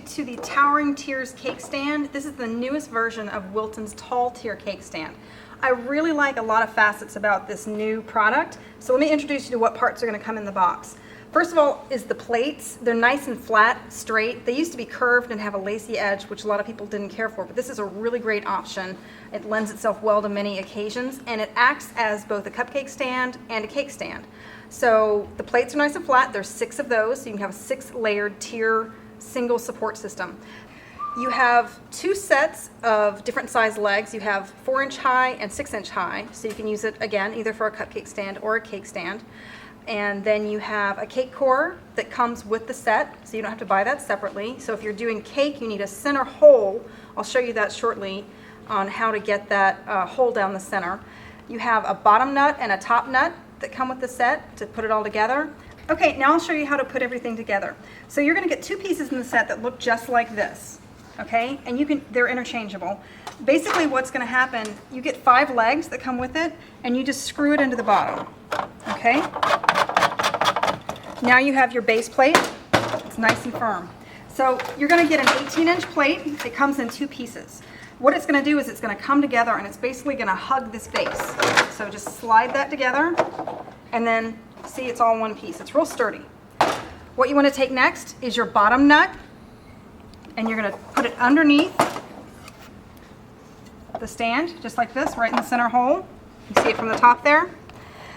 to the Towering Tiers cake stand. This is the newest version of Wilton's tall tier cake stand. I really like a lot of facets about this new product, so let me introduce you to what parts are going to come in the box. First of all is the plates. They're nice and flat, straight. They used to be curved and have a lacy edge, which a lot of people didn't care for, but this is a really great option. It lends itself well to many occasions, and it acts as both a cupcake stand and a cake stand. So the plates are nice and flat. There's 6 of those, so you can have a 6-layered tier single support system. You have 2 sets of different size legs. You have 4-inch high and 6-inch high, so you can use it again either for a cupcake stand or a cake stand. And then you have a cake core that comes with the set, so you don't have to buy that separately. So if you're doing cake, you need a center hole. I'll show you that shortly on how to get that hole down the center. You have a bottom nut and a top nut that come with the set to put it all together. Okay, now I'll show you how to put everything together. So you're going to get 2 pieces in the set that look just like this, okay? And they're interchangeable. Basically what's going to happen, you get 5 legs that come with it, and you just screw it into the bottom, okay? Now you have your base plate. It's nice and firm. So you're going to get an 18-inch plate. It comes in 2 pieces. What it's going to do is it's going to come together, and it's basically going to hug this base. So just slide that together, and then see, it's all one piece. It's real sturdy. What you want to take next is your bottom nut, and you're going to put it underneath the stand, just like this, right in the center hole. You see it from the top there.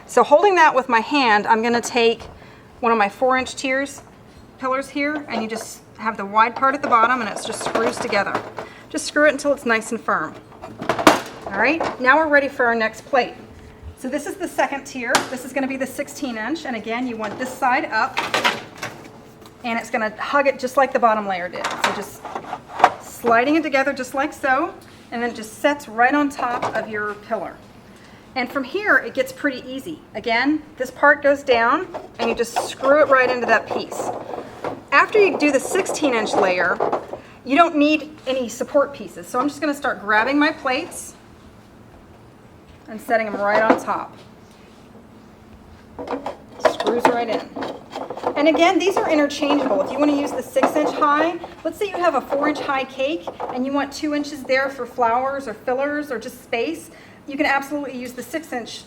So holding that with my hand, I'm going to take one of my 4-inch tiers pillars here, and you just have the wide part at the bottom, and it just screws together. Just screw it until it's nice and firm. All right, now we're ready for our next plate. So this is the 2nd tier. This is going to be the 16-inch, and again, you want this side up, and it's going to hug it just like the bottom layer did. So just sliding it together just like so, and then it just sets right on top of your pillar. And from here, it gets pretty easy. Again, this part goes down, and you just screw it right into that piece. After you do the 16-inch layer, you don't need any support pieces. So I'm just going to start grabbing my plates and setting them right on top. Screws right in. And again, these are interchangeable. If you want to use the 6-inch high, let's say you have a 4-inch high cake and you want 2 inches there for flowers or fillers or just space, you can absolutely use the 6-inch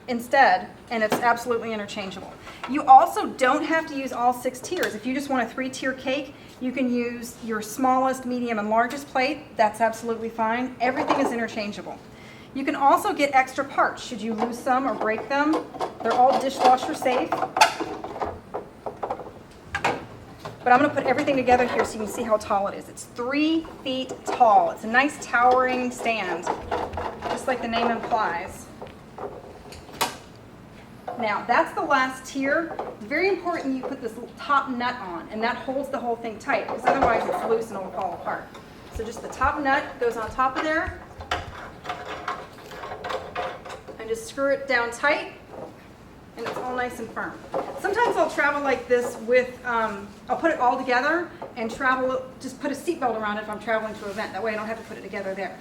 instead, and it's absolutely interchangeable. You also don't have to use all 6 tiers. If you just want a 3-tier cake, you can use your smallest, medium, and largest plate. That's absolutely fine. Everything is interchangeable. You can also get extra parts should you lose some or break them. They're all dishwasher safe. But I'm going to put everything together here so you can see how tall it is. It's 3 feet tall. It's a nice towering stand, just like the name implies. Now, that's the last tier. It's very important you put this top nut on, and that holds the whole thing tight, because otherwise it's loose and it'll fall apart. So just the top nut goes on top of there, and just screw it down tight, and it's all nice and firm. Sometimes I'll travel like this with, I'll put it all together and just put a seatbelt around it if I'm traveling to an event. That way I don't have to put it together there.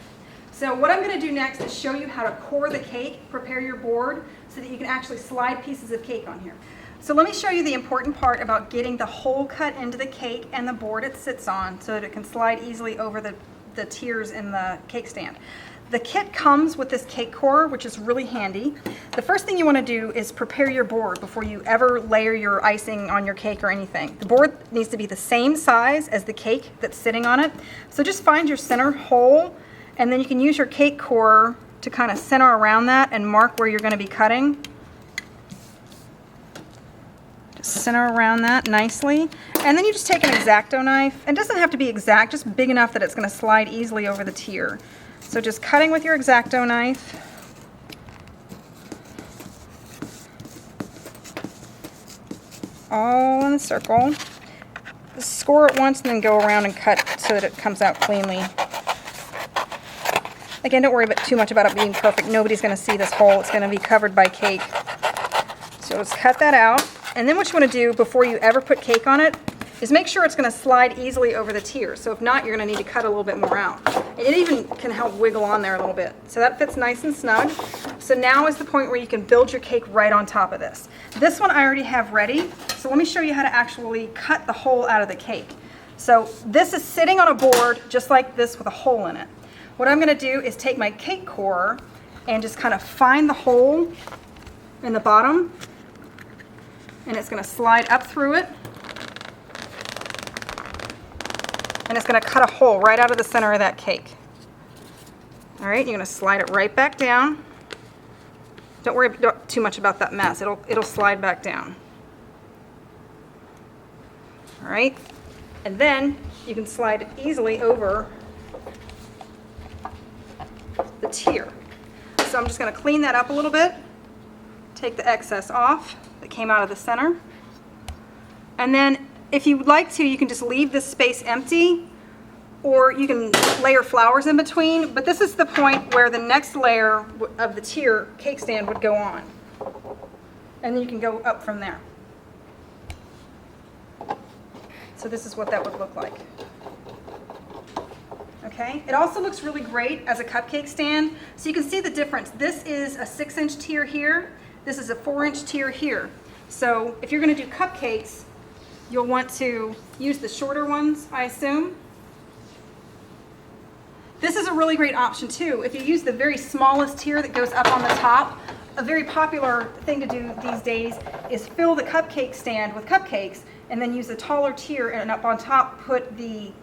So what I'm going to do next is show you how to core the cake, prepare your board, so that you can actually slide pieces of cake on here. So let me show you the important part about getting the hole cut into the cake and the board it sits on so that it can slide easily over the tiers in the cake stand. The kit comes with this cake core, which is really handy. The first thing you want to do is prepare your board before you ever layer your icing on your cake or anything. The board needs to be the same size as the cake that's sitting on it. So just find your center hole, and then you can use your cake core to kind of center around that and mark where you're going to be cutting. Just center around that nicely. And then you just take an X-Acto knife. It doesn't have to be exact, just big enough that it's going to slide easily over the tier. So just cutting with your X-Acto knife. All in a circle. Just score it once and then go around and cut so that it comes out cleanly. Again, don't worry too much about it being perfect. Nobody's going to see this hole. It's going to be covered by cake. So just cut that out. And then what you want to do before you ever put cake on it is make sure it's going to slide easily over the tier. So if not, you're going to need to cut a little bit more out. And it even can help wiggle on there a little bit. So that fits nice and snug. So now is the point where you can build your cake right on top of this. This one I already have ready. So let me show you how to actually cut the hole out of the cake. So this is sitting on a board just like this with a hole in it. What I'm going to do is take my cake core and just kind of find the hole in the bottom, and it's going to slide up through it, and it's going to cut a hole right out of the center of that cake. All right, you're going to slide it right back down. Don't worry too much about that mess. It'll slide back down. All right, and then you can slide it easily over the tier. So I'm just going to clean that up a little bit, take the excess off that came out of the center, and then if you would like to, you can just leave this space empty, or you can layer flowers in between, but this is the point where the next layer of the tier cake stand would go on, and then you can go up from there. So this is what that would look like. Okay, it also looks really great as a cupcake stand, so you can see the difference. This is a 6-inch tier here, this is a 4-inch tier here. So if you're going to do cupcakes, you'll want to use the shorter ones, I assume. This is a really great option too. If you use the very smallest tier that goes up on the top, a very popular thing to do these days is fill the cupcake stand with cupcakes and then use the taller tier, and up on top put the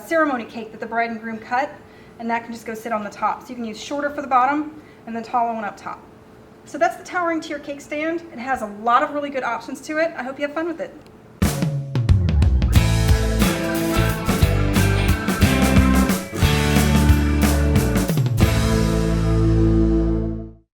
ceremony cake that the bride and groom cut, and that can just go sit on the top. So you can use shorter for the bottom and the taller one up top. So that's the towering tier cake stand. It has a lot of really good options to it. I hope you have fun with it.